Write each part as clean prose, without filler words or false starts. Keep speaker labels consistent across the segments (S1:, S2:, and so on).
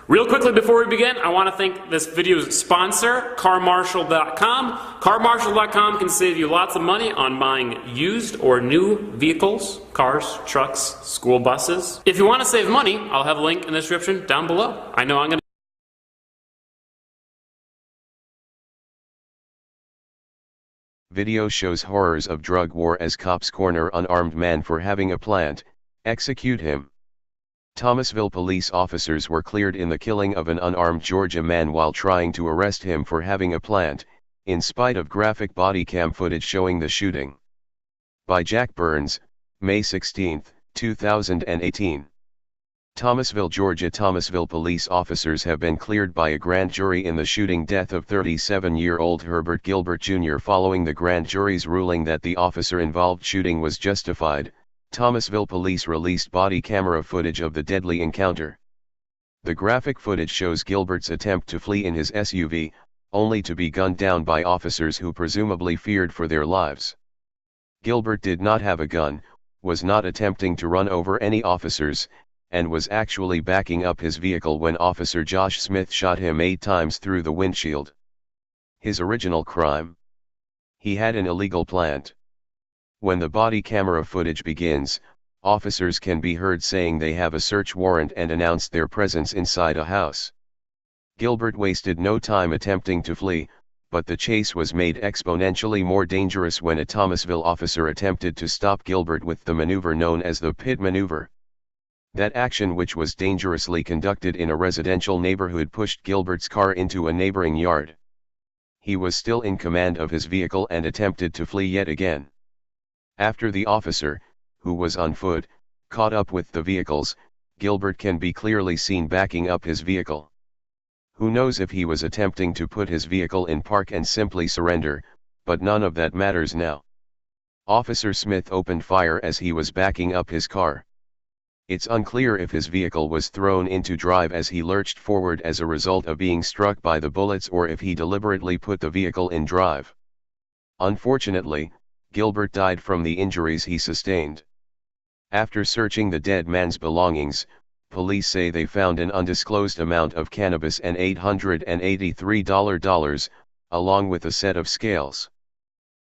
S1: Real quickly before we begin, I want to thank this video's sponsor, CarMarshal.com. CarMarshal.com can save you lots of money on buying used or new vehicles, cars, trucks, school buses. If you want to save money, I'll have a link in the description down below. I know I'm going to...
S2: Video shows horrors of drug war as cops corner unarmed man for having a plant, execute him. Thomasville police officers were cleared in the killing of an unarmed Georgia man while trying to arrest him for having a plant, in spite of graphic body cam footage showing the shooting. By Jack Burns, May 16, 2018. Thomasville, Georgia. Thomasville police officers have been cleared by a grand jury in the shooting death of 37-year-old Herbert Gilbert Jr. following the grand jury's ruling that the officer-involved shooting was justified. Thomasville police released body camera footage of the deadly encounter. The graphic footage shows Gilbert's attempt to flee in his SUV, only to be gunned down by officers who presumably feared for their lives. Gilbert did not have a gun, was not attempting to run over any officers, and was actually backing up his vehicle when Officer Josh Smith shot him 8 times through the windshield. His original crime? He had an illegal plant. When the body camera footage begins, officers can be heard saying they have a search warrant and announce their presence inside a house. Gilbert wasted no time attempting to flee, but the chase was made exponentially more dangerous when a Thomasville officer attempted to stop Gilbert with the maneuver known as the pit maneuver. That action, which was dangerously conducted in a residential neighborhood, pushed Gilbert's car into a neighboring yard. He was still in command of his vehicle and attempted to flee yet again. After the officer, who was on foot, caught up with the vehicles, Gilbert can be clearly seen backing up his vehicle. Who knows if he was attempting to put his vehicle in park and simply surrender, but none of that matters now. Officer Smith opened fire as he was backing up his car. It's unclear if his vehicle was thrown into drive as he lurched forward as a result of being struck by the bullets, or if he deliberately put the vehicle in drive. Unfortunately, Gilbert died from the injuries he sustained. After searching the dead man's belongings, police say they found an undisclosed amount of cannabis and $883, along with a set of scales.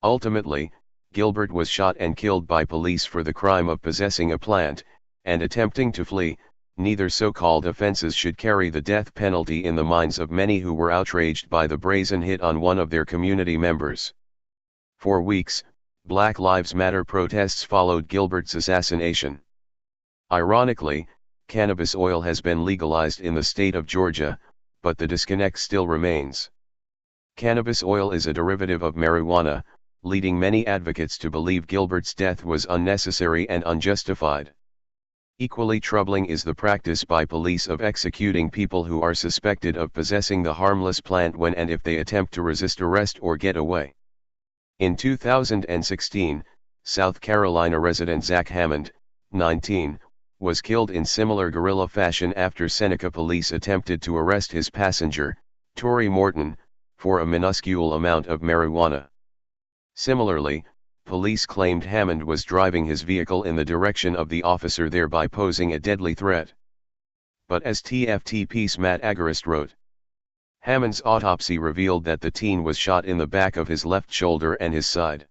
S2: Ultimately, Gilbert was shot and killed by police for the crime of possessing a plant and attempting to flee. Neither so-called offenses should carry the death penalty in the minds of many who were outraged by the brazen hit on one of their community members. For weeks, Black Lives Matter protests followed Gilbert's assassination. Ironically, cannabis oil has been legalized in the state of Georgia, but the disconnect still remains. Cannabis oil is a derivative of marijuana, leading many advocates to believe Gilbert's death was unnecessary and unjustified. Equally troubling is the practice by police of executing people who are suspected of possessing the harmless plant when and if they attempt to resist arrest or get away. In 2016, South Carolina resident Zach Hammond, 19, was killed in similar guerrilla fashion after Seneca police attempted to arrest his passenger, Tory Morton, for a minuscule amount of marijuana. Similarly, police claimed Hammond was driving his vehicle in the direction of the officer, thereby posing a deadly threat. But as TFTP's Matt Agarist wrote, Hammond's autopsy revealed that the teen was shot in the back of his left shoulder and his side.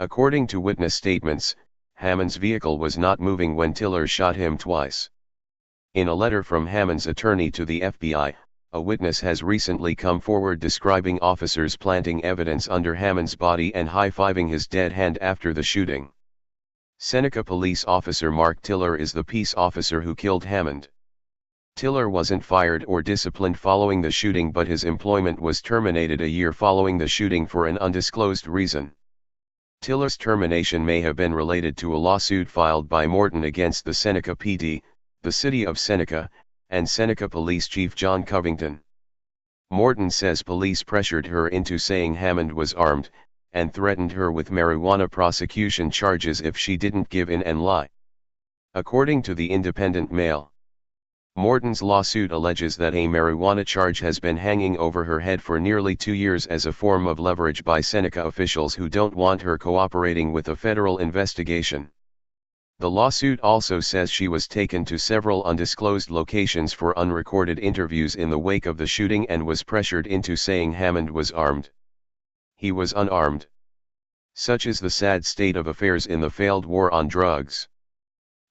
S2: According to witness statements, Hammond's vehicle was not moving when Tiller shot him twice. In a letter from Hammond's attorney to the FBI, a witness has recently come forward describing officers planting evidence under Hammond's body and high-fiving his dead hand after the shooting. Seneca police officer Mark Tiller is the peace officer who killed Hammond. Tiller wasn't fired or disciplined following the shooting, but his employment was terminated a year following the shooting for an undisclosed reason. Tiller's termination may have been related to a lawsuit filed by Morton against the Seneca PD, the city of Seneca, and Seneca Police Chief John Covington. Morton says police pressured her into saying Hammond was armed, and threatened her with marijuana prosecution charges if she didn't give in and lie. According to the Independent Mail, Morton's lawsuit alleges that a marijuana charge has been hanging over her head for nearly 2 years as a form of leverage by Seneca officials who don't want her cooperating with a federal investigation. The lawsuit also says she was taken to several undisclosed locations for unrecorded interviews in the wake of the shooting and was pressured into saying Hammond was armed. He was unarmed. Such is the sad state of affairs in the failed war on drugs.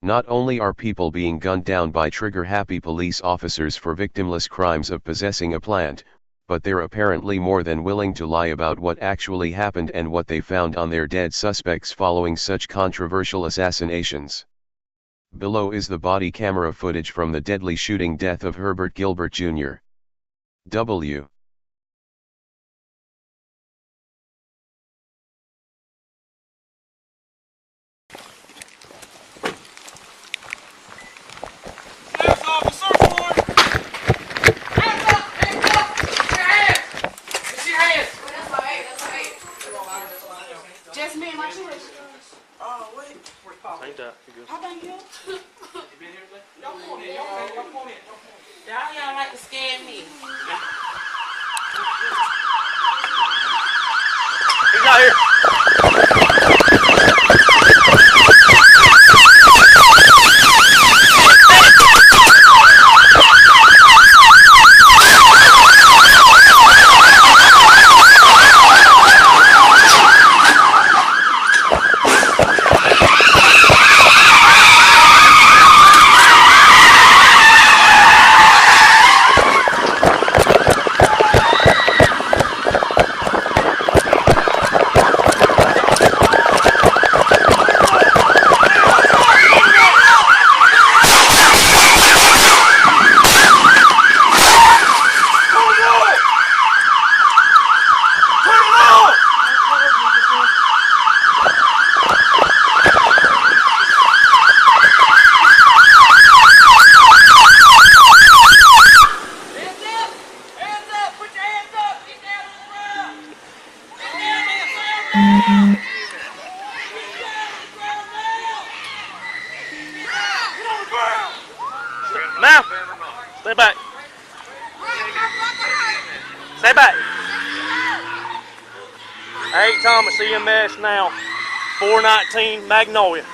S2: Not only are people being gunned down by trigger-happy police officers for victimless crimes of possessing a plant, but they're apparently more than willing to lie about what actually happened and what they found on their dead suspects following such controversial assassinations. Below is the body camera footage from the deadly shooting death of Herbert Gilbert Jr. W.
S3: Y'all like to scare me.
S4: He's not here. Ma'am, stay back. Stay back. 8 Thomas EMS now, 419 Magnolia.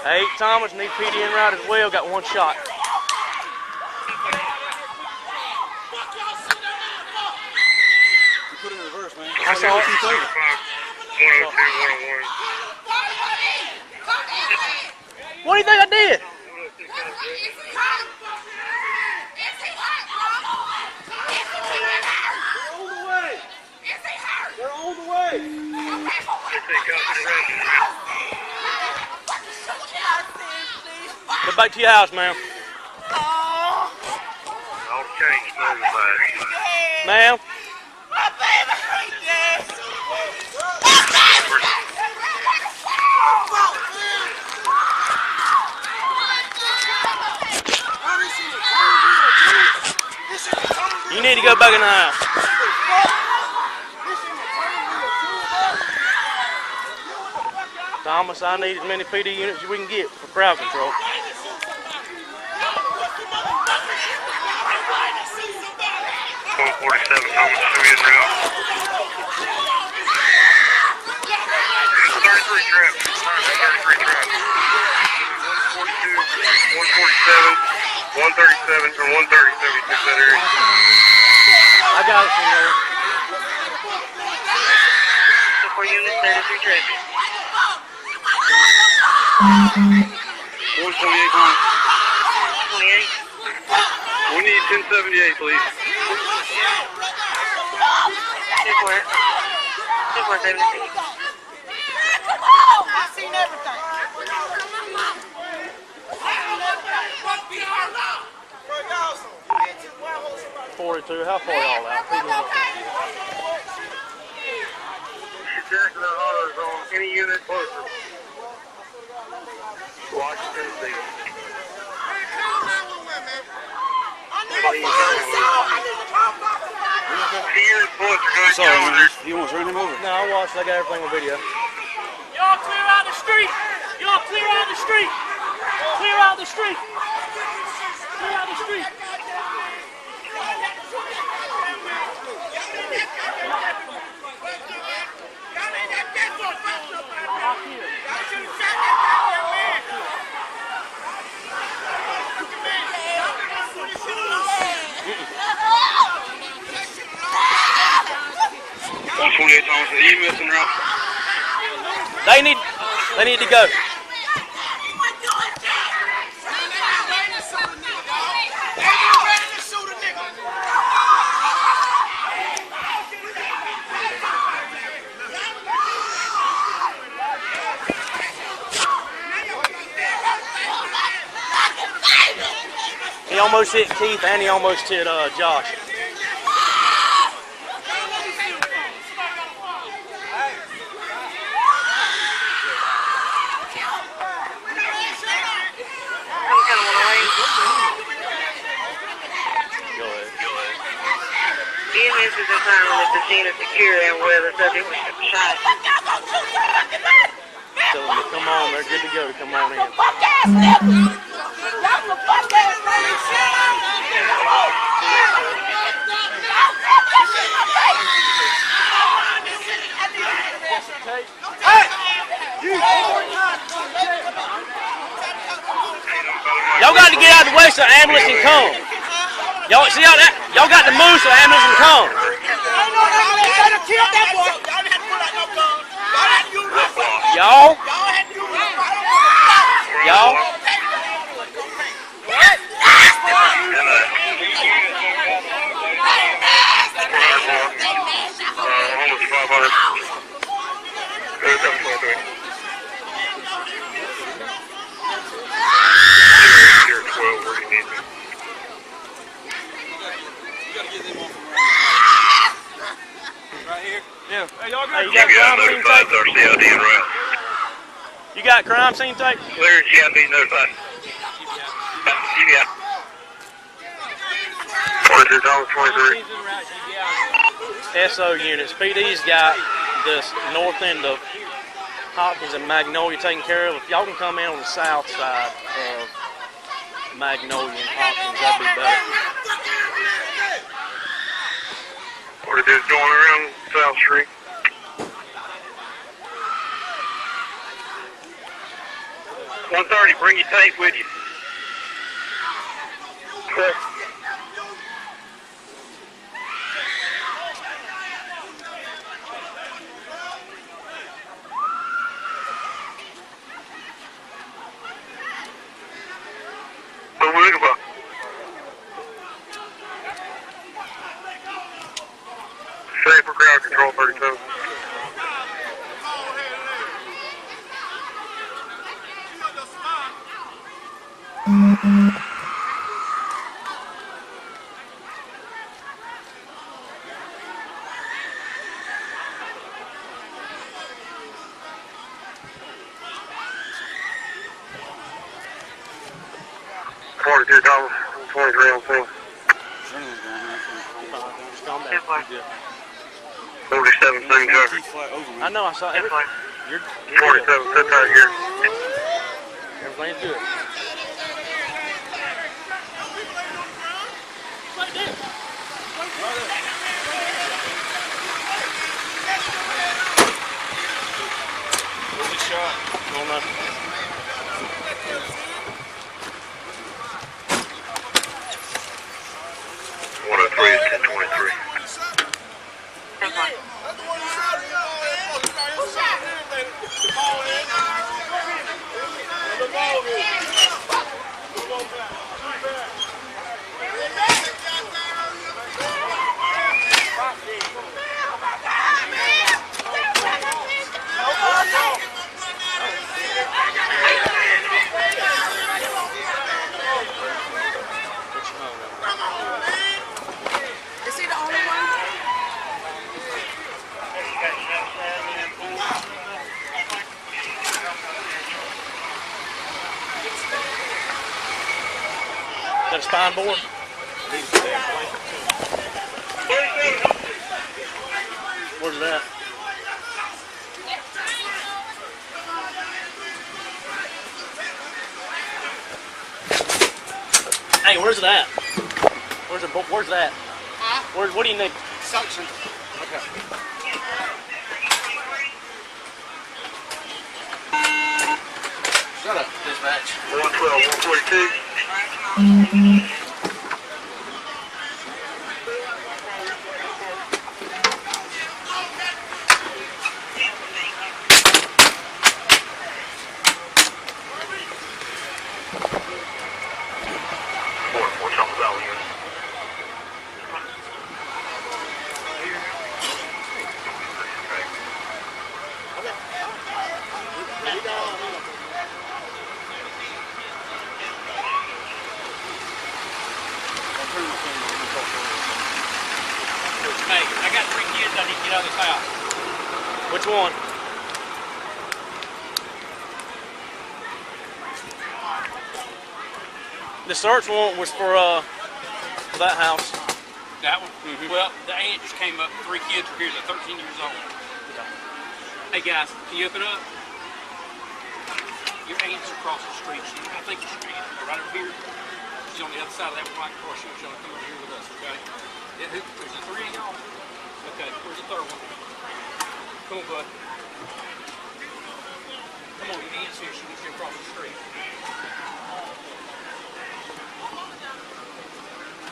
S4: Hey, Thomas, need PD in right as well, got 1 shot.
S5: Put it in reverse, man.
S4: I saw it.
S5: 102, 101.
S4: What do you think I did?
S5: They're on the way.
S4: Go back to your house, ma'am. Ma'am. You need to go back in the house. Thomas, I need as many PD units as we can get for crowd control.
S6: 147, Thomas, show me his route. 33 trap. 33 trap. 142, 147, 137, or 137, fix that area.
S4: I got it, senor.
S6: For unit 33 traffic. 128, 28. We need 1078, please. 2476.
S3: I've seen everything.
S4: 42, how far y'all out?
S6: Jackson and Hunters on any unit closer. Washington, D.
S5: Sorry, man. You almost ran him over.
S4: No, I watched. I got everything on video.
S3: Y'all clear out the street. Y'all clear out the street. Clear out the street.
S4: They need to go. He almost hit Keith and he almost hit Josh.
S6: EMS is assigned with the scene of security and where the subject was shot.
S4: Tell them to come on, they're good to go. Come on in. Y'all got to get out of the way so the ambulance can come. Y'all see how that? Y'all got to move so the ambulance can come. Y'all? You got crime scene tape?
S6: Clear, yeah, be notified. Yeah. 23.
S4: SO units. PD's got this north end of Hopkins and Magnolia taken care of. If y'all can come in on the south side of Magnolia and Hopkins, that'd be better.
S6: What it is going around South Street. .130, bring your tape with you. Okay. Safe for crowd control 37. $42, 23 on scene. 47 same driver.
S4: I know, I saw it. You're
S6: 47, sit right here.
S4: Everything's good.
S5: Where's the shot?
S4: Don't know.
S6: 103 is 1023.
S3: Is he the only one?
S4: Is that a spine board? Where's that? Hey, where's Where's that? Where's that?
S3: Huh?
S4: What do you need?
S3: Suction.
S4: Okay.
S3: Shut up, dispatch.
S6: 112, 142.
S7: Hey, I got 3 kids I need to get out of this house.
S4: Which one? The search warrant was for that house.
S7: That one? Well, the aunt just came up. 3 kids were here. They're 13 years old. Hey guys, can you open up? Your aunt's across the street. I think she's right over here. She's on the other side of that white cross. She'll come over here with us, okay? Yeah, there's the 3 of y'all. Okay, where's the 3rd one? Come on, bud. Come on, your aunt's here. She wants you across the street.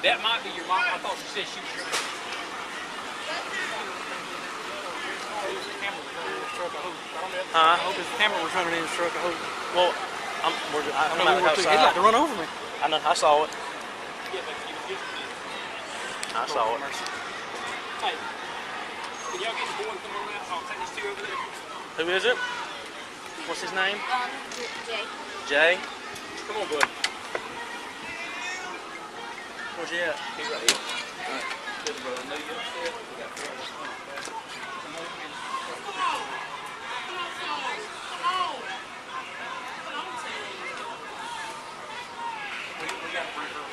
S7: That might be your mom. I thought she said she was your aunt.
S4: Huh?
S7: I hope his camera was running in his truck. I hope.
S4: Well, I'm outside.
S7: He'd like to run over me.
S4: I know. I saw it. I saw it.
S7: Hey, can y'all get the boy to come on out? I'll take these 2 over there.
S4: Who is it? What's his name?
S8: Jay.
S4: Jay.
S7: Come on, bud.
S4: Where's he at?
S7: He's right here. All right. Good, brother. I know you're upset. We got friends. Come on in. We got to bring her.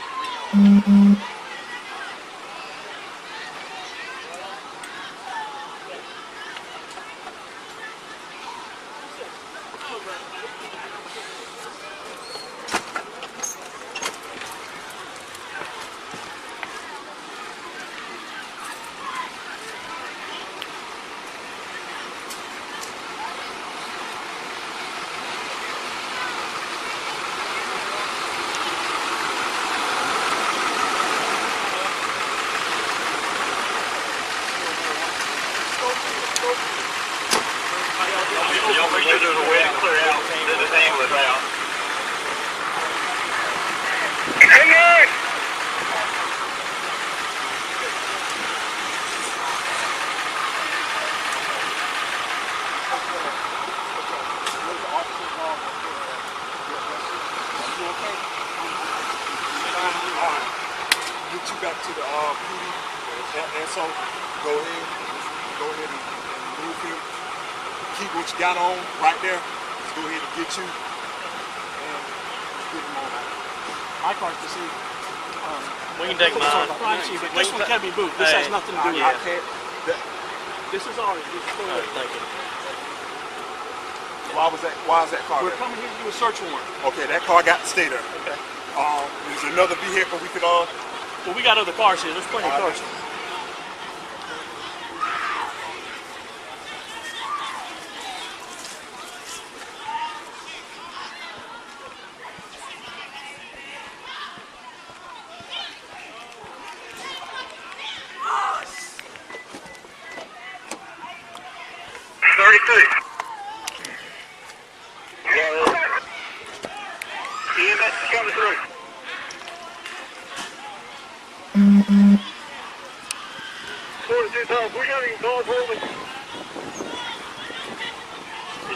S6: Y'all make sure there's a way to clear out that the thing was out. Hey,
S9: Get you back to the beauty and so go ahead and move him. Keep what you got on right there. Let's go ahead and get you and get him on out.
S7: My car's to see.
S4: We can take mine.
S7: This one can't be moved. This has nothing to do with
S9: I
S7: it.
S9: can't.
S7: This is ours. This is ours.
S4: Thank you.
S9: Why is that car
S7: We're
S9: there?
S7: coming here to do a search warrant.
S9: Okay, that car got to stay there.
S7: Okay.
S9: There's another vehicle we could
S7: Well, we got other cars here. There's plenty of cars here.
S6: coming through. We got any calls holding?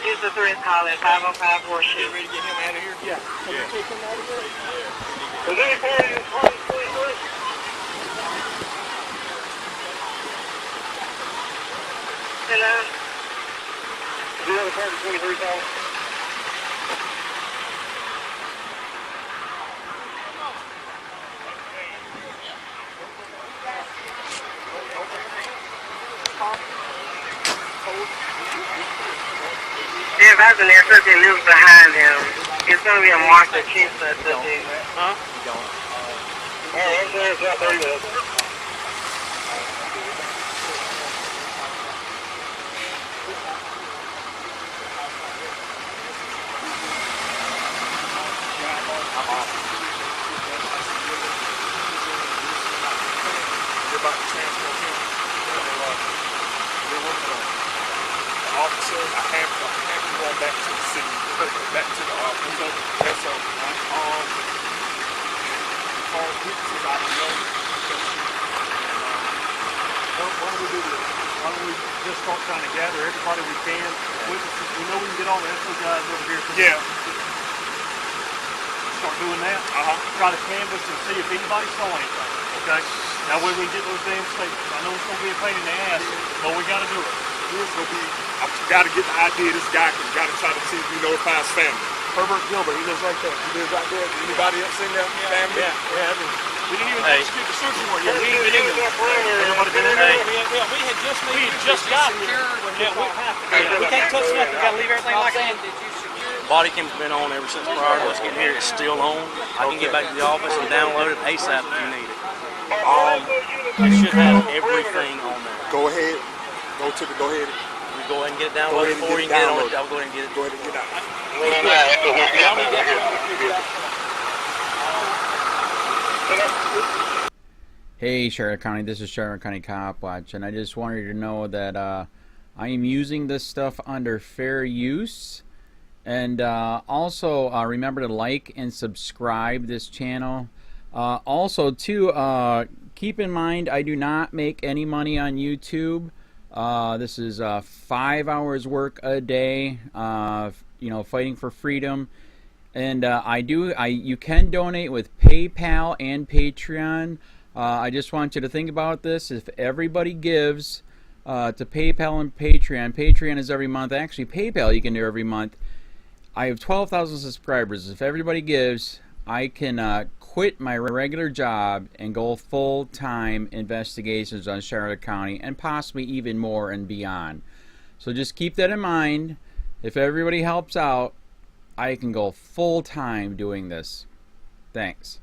S8: Here's the 3 calling 505 Horseshoe.
S7: Ready to get him out of here? Yeah. Can you take him out of here?
S6: Is any party in 2023?
S8: Hello?
S6: The other party 23 calls?
S8: If that's an air that lives behind him, it's going to be a Martha Chief that does it.
S4: Huh?
S6: I'm there, it's about 30 minutes.
S9: They're about to transport him. They're working on it. The officers, I have to run back to the city, back to the Wingo. And so, call witnesses, I don't know.
S10: Why don't we do this? Why don't we just start trying to gather everybody we can, witnesses? We know we can get all the SO guys over here.
S9: Yeah.
S10: Start doing that. Try to canvass and see if anybody saw anything. Okay? That way we can get those damn statements. I know it's going to be a pain in the ass, but we got to do it.
S9: It's going to be, I got to get the idea of this guy, because got to try to see if we notify his family.
S10: Herbert Gilbert, he lives right there.
S9: He lives right there. Anybody else in there? Family?
S10: Yeah. We didn't even execute the search warrant yet. We ain't been in there. Everybody been in there?
S7: Yeah, we had just got here.
S10: Yeah, what happened?
S7: We can't touch nothing. We got to leave everything like that.
S4: Body cam's been on ever since prior to us getting here. It's still on. I can get back to the office and download it ASAP if you need it. It should have everything on there.
S9: Go ahead. Go ahead.
S4: We go ahead and get it downloaded before you can get it on it. I'll go ahead and get it.
S9: Go ahead and get it out.
S11: Hey Charlotte County, this is Charlotte County Cop Watch, and I just wanted you to know that I am using this stuff under fair use. And also remember to like and subscribe this channel. Also too, keep in mind I do not make any money on YouTube. This is 5 hours work a day, you know, fighting for freedom. And you can donate with PayPal and Patreon. I just want you to think about this. If everybody gives to PayPal and Patreon, Patreon is every month. Actually, PayPal you can do every month. I have 12,000 subscribers. If everybody gives, I can quit my regular job and go full-time investigations on Charlotte County and possibly even more and beyond. So just keep that in mind. If everybody helps out, I can go full-time doing this. Thanks.